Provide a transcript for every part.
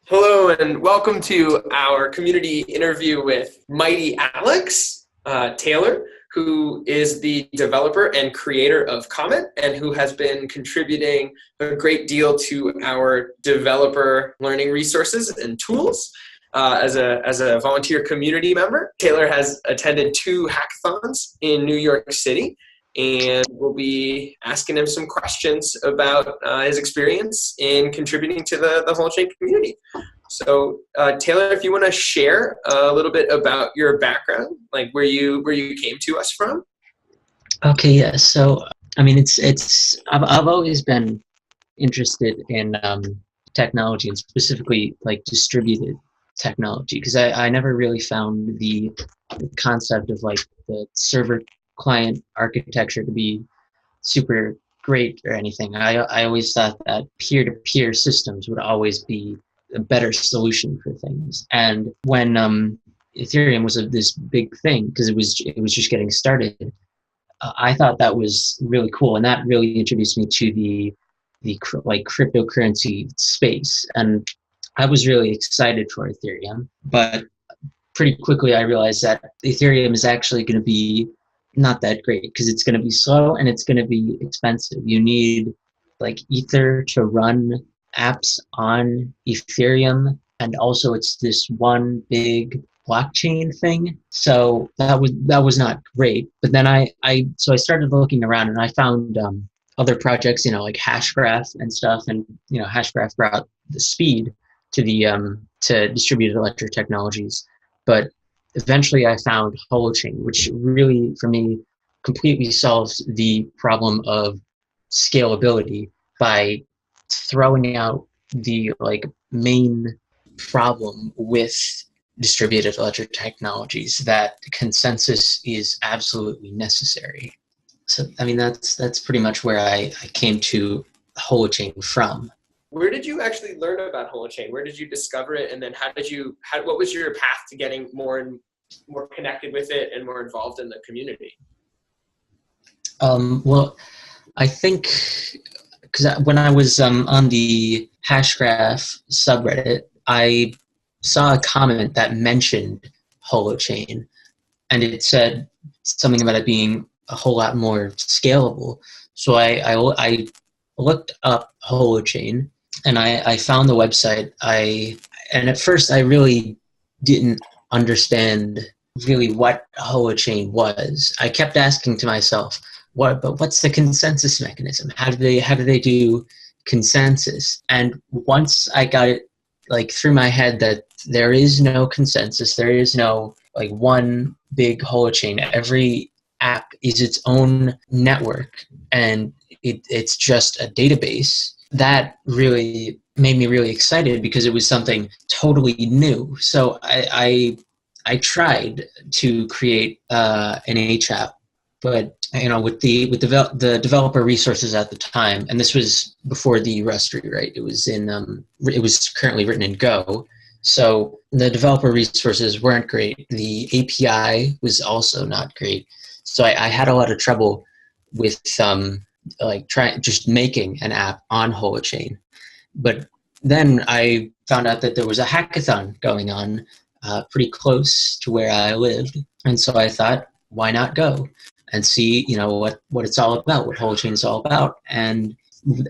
Hello and welcome to our community interview with Mighty Alex Taylor, who is the developer and creator of Comet and who has been contributing a great deal to our developer learning resources and tools as a volunteer community member. Taylor has attended 2 hackathons in New York City, and we'll be asking him some questions about his experience in contributing to the Holochain community. So, Taylor, if you want to share a little bit about your background, like where you came to us from. Okay, yeah. So, I mean, I've always been interested in technology and specifically like distributed technology because I never really found the concept of like the server client architecture to be super great or anything. I always thought that peer-to-peer systems would always be a better solution for things. And when Ethereum was this big thing because it was just getting started, I thought that was really cool, and that really introduced me to like cryptocurrency space. And I was really excited for Ethereum, but pretty quickly I realized that Ethereum is actually going to be not that great because it's going to be slow and it's going to be expensive. You need like Ether to run apps on Ethereum, and also it's this one big blockchain thing. So that was not great. But then I started looking around and I found other projects, like Hashgraph and stuff, and Hashgraph brought the speed to the to distributed ledger technologies. But eventually I found Holochain, which really, for me, completely solves the problem of scalability by throwing out the like main problem with distributed ledger technologies, that consensus is absolutely necessary. So I mean that's pretty much where I came to Holochain from. Where did you actually learn about Holochain? Where did you discover it, and then what was your path to getting more connected with it and more involved in the community? Well, I think because when I was on the Hashgraph subreddit, I saw a comment that mentioned Holochain, and it said something about it being a whole lot more scalable. So I looked up Holochain, and I found the website. And at first I really didn't understand really what Holochain was. I kept asking to myself, what's the consensus mechanism? How do they do consensus? And once I got it like through my head that there is no consensus, there is no like one big Holochain. Every app is its own network, and it's just a database. That really made me really excited because it was something totally new. So I tried to create an H app, but with the developer resources at the time, and this was before the Rust rewrite. It was currently written in Go, so the developer resources weren't great. The API was also not great, so I had a lot of trouble with just making an app on Holochain. But then I found out that there was a hackathon going on pretty close to where I lived, and so I thought, why not go and see what it's all about, what Holochain is all about. And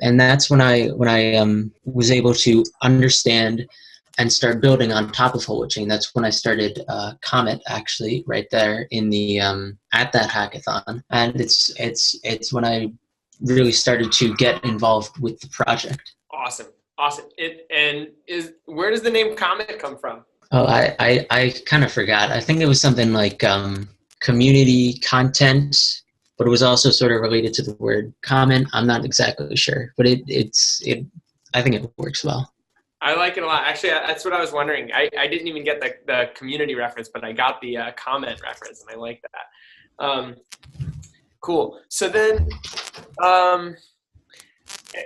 that's when I was able to understand and start building on top of Holochain. That's when I started Comet, actually, right there in the at that hackathon. And it's when I really started to get involved with the project. Awesome. Where does the name Comet come from? Oh, I kind of forgot. I think it was something like community content, but it was also sort of related to the word comment. I'm not exactly sure, but I think it works well. I like it a lot. Actually, that's what I was wondering. I didn't even get the community reference, but I got the comment reference, and I like that. Cool. So then,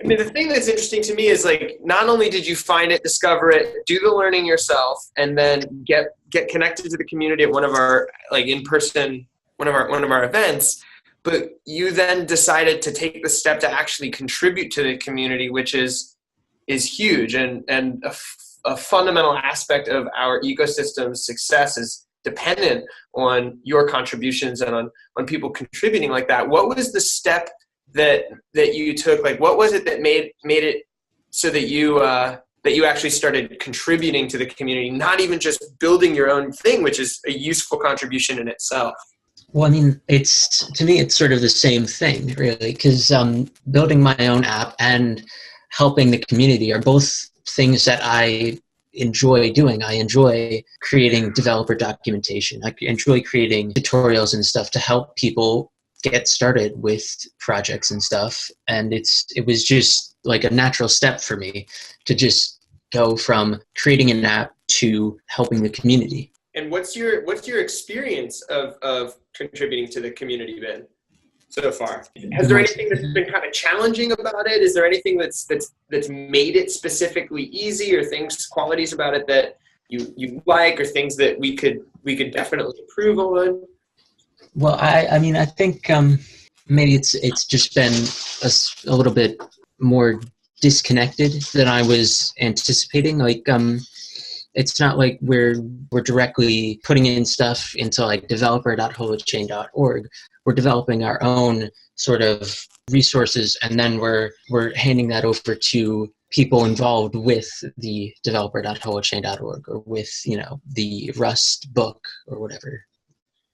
the thing that's interesting to me is like, not only did you find it, discover it, do the learning yourself, and then get connected to the community at one of our in-person one of our events, but you then decided to take the step to actually contribute to the community, which is huge and a fundamental aspect of our ecosystem's success is dependent on your contributions and on people contributing like that. What was the step that you took? Like, what was it that made it so that you actually started contributing to the community, not even just building your own thing, which is a useful contribution in itself? Well, I mean, to me, it's sort of the same thing, really, because building my own app and helping the community are both things that I enjoy doing. I enjoy creating developer documentation. I enjoy creating tutorials and stuff to help people get started with projects and stuff. And it was just like a natural step for me to just go from creating an app to helping the community. And what's your experience of contributing to the community been so far? Has there anything that's been kind of challenging about it? Is there anything that's made it specifically easy, or qualities about it that you like, or things that we could definitely improve on? Well, I mean, I think maybe it's just been a little bit more disconnected than I was anticipating. Like, it's not like we're directly putting in stuff into like developer.holochain.org. We're developing our own sort of resources, and then we're handing that over to people involved with the developer.holochain.org or with, the Rust book or whatever.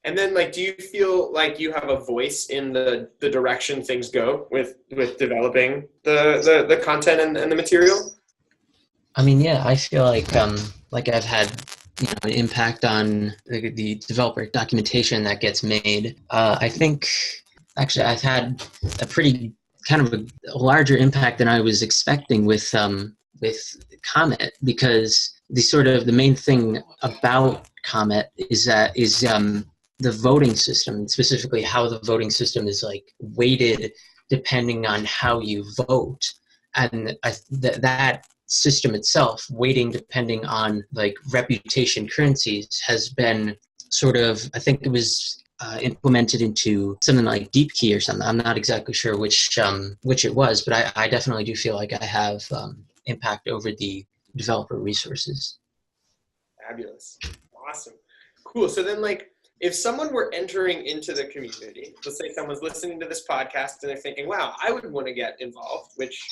And then, like, do you feel like you have a voice in the direction things go with developing the content and the material? I mean, yeah, I feel like I've had an impact on the developer documentation that gets made. I think actually I've had a pretty kind of a larger impact than I was expecting with Comet, because the main thing about Comet is the voting system, specifically how the voting system is like weighted depending on how you vote, and that system itself, weighting depending on like reputation currencies, has been sort of, I think it was implemented into something like DeepKey or something. I'm not exactly sure which it was, but I definitely do feel like I have impact over the developer resources. Fabulous. Awesome. Cool. So then, like, if someone were entering into the community, let's say someone's listening to this podcast and they're thinking, wow, I would want to get involved, which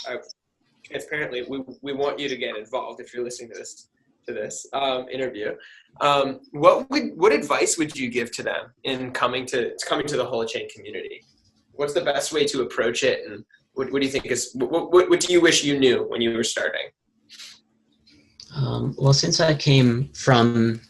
transparently, we want you to get involved if you're listening to this interview. What advice would you give to them in coming to the Holochain community? What's the best way to approach it, and what do you think what do you wish you knew when you were starting? Well, since I came from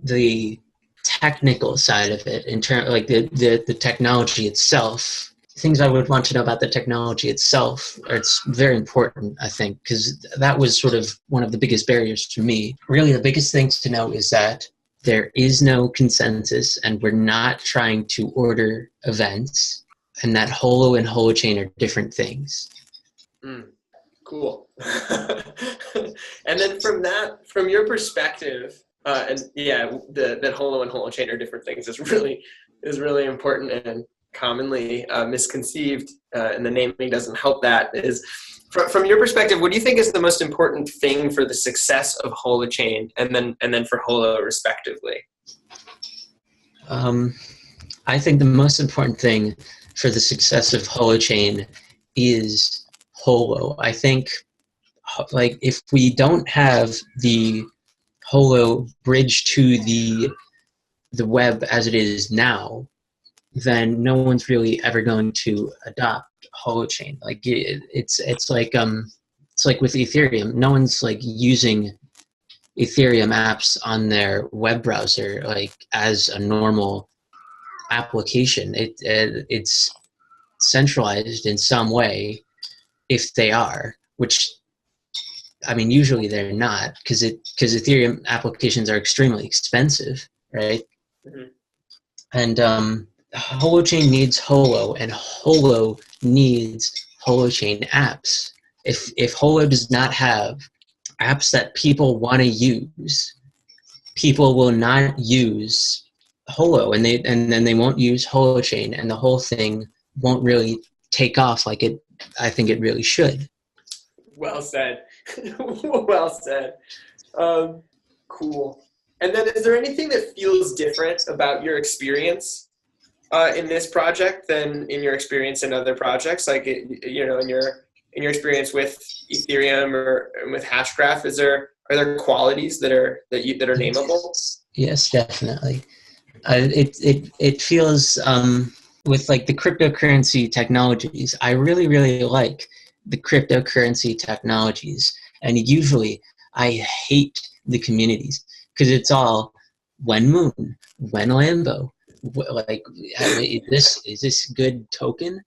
the technical side of it, in terms like the technology itself, things I would want to know about the technology itself, it's very important, I think, because that was sort of one of the biggest barriers for me. Really, the biggest thing to know is that there is no consensus, and we're not trying to order events, and that Holo and Holochain are different things. Cool. And then from your perspective, that Holo and Holochain are different things is really important and commonly misconceived, and the naming doesn't help that. Is from your perspective, what do you think is the most important thing for the success of Holochain and then for Holo respectively? I think the most important thing for the success of Holochain is Holo. I think, like, if we don't have the Holo bridge to the web as it is now, then no one's really ever going to adopt Holochain. Like, it's like with Ethereum, no one's like using Ethereum apps on their web browser like as a normal application. It's centralized in some way, if they are, which, I mean, usually they're not, because Ethereum applications are extremely expensive, right? Mm-hmm. And Holochain needs Holo, and Holo needs Holochain apps. If Holo does not have apps that people want to use, people will not use Holo, and then they won't use Holochain, and the whole thing won't really take off like I think it really should. Well said. Well said. Cool. And then is there anything that feels different about your experience in this project than in your experience in other projects? Like, you know, in your experience with Ethereum or with Hashgraph, are there qualities that are nameable? Yes, definitely. It feels with like the cryptocurrency technologies. I really really like the cryptocurrency technologies, and usually I hate the communities because it's all when Moon, when Lambo, like is this good token?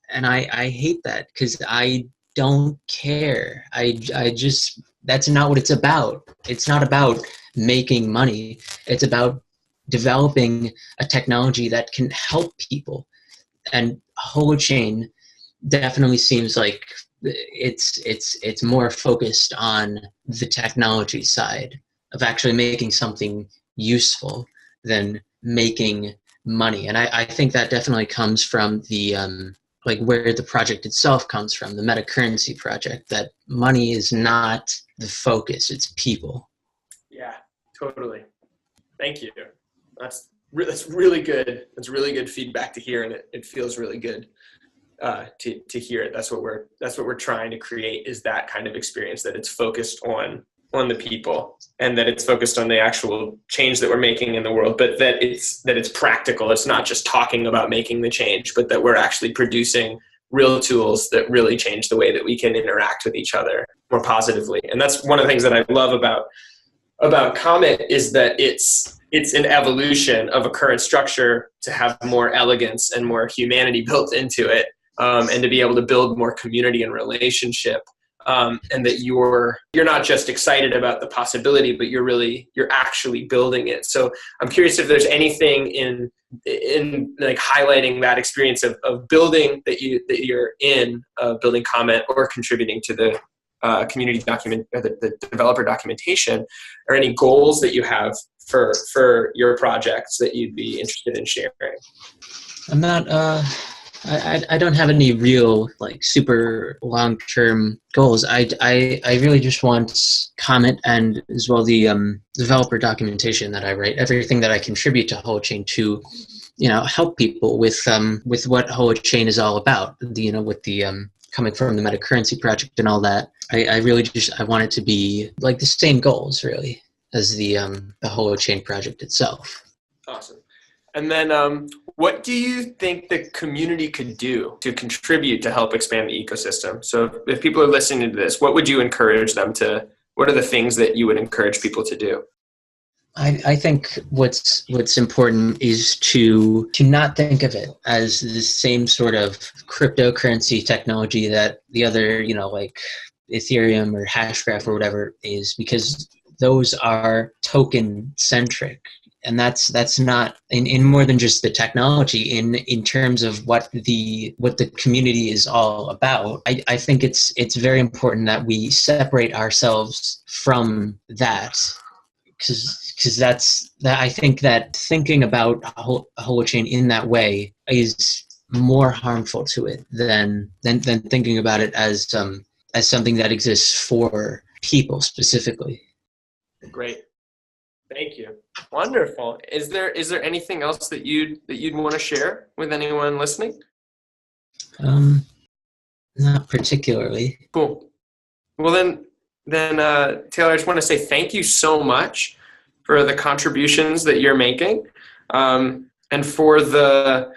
And I hate that because I don't care. I just that's not what it's about. It's not about making money. It's about developing a technology that can help people. And Holochain definitely seems like it's more focused on the technology side of actually making something useful than making money. And I think that definitely comes from the like where the project itself comes from, the metacurrency project, that money is not the focus, it's people. Yeah, totally. Thank you. That's really good. That's really good feedback to hear, and it feels really good to hear it. That's what we're trying to create, is that kind of experience, that it's focused on the people, and that it's focused on the actual change that we're making in the world, but that it's practical. It's not just talking about making the change, but that we're actually producing real tools that really change the way that we can interact with each other more positively. And that's one of the things that I love about Comet, is that it's an evolution of a current structure to have more elegance and more humanity built into it, and to be able to build more community and relationship. And that you're not just excited about the possibility, but you're actually building it. So I'm curious if there's anything in like highlighting that experience of building that you're in, building Comet, or contributing to the community document, or the developer documentation, or any goals that you have for your projects that you'd be interested in sharing. I'm not I don't have any real like super long-term goals. I really just want Comet, and as well the developer documentation that I write, everything that I contribute to Holochain, to help people with what Holochain is all about. With the coming from the metacurrency project and all that. I really just I want it to be like the same goals really as the Holochain project itself. Awesome. And then what do you think the community could do to contribute to help expand the ecosystem? So if people are listening to this, what would you encourage them to, what are the things that you would encourage people to do? I think what's important is to not think of it as the same sort of cryptocurrency technology that the other, like Ethereum or Hashgraph or whatever is, because those are token centric. And that's not in more than just the technology, in terms of what the community is all about. I think it's very important that we separate ourselves from that, because I think that thinking about Holochain in that way is more harmful to it than thinking about it as something that exists for people specifically. Great. Thank you. Wonderful. Is there anything else that you'd want to share with anyone listening? Not particularly. Cool. Well then Taylor, I just want to say thank you so much for the contributions that you're making, and for the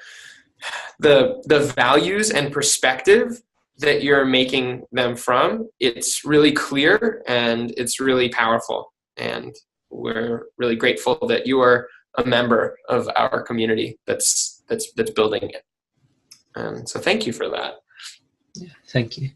values and perspective that you're making them from. It's really clear and it's really powerful, and we're really grateful that you are a member of our community that's building it. And so thank you for that. Yeah, thank you.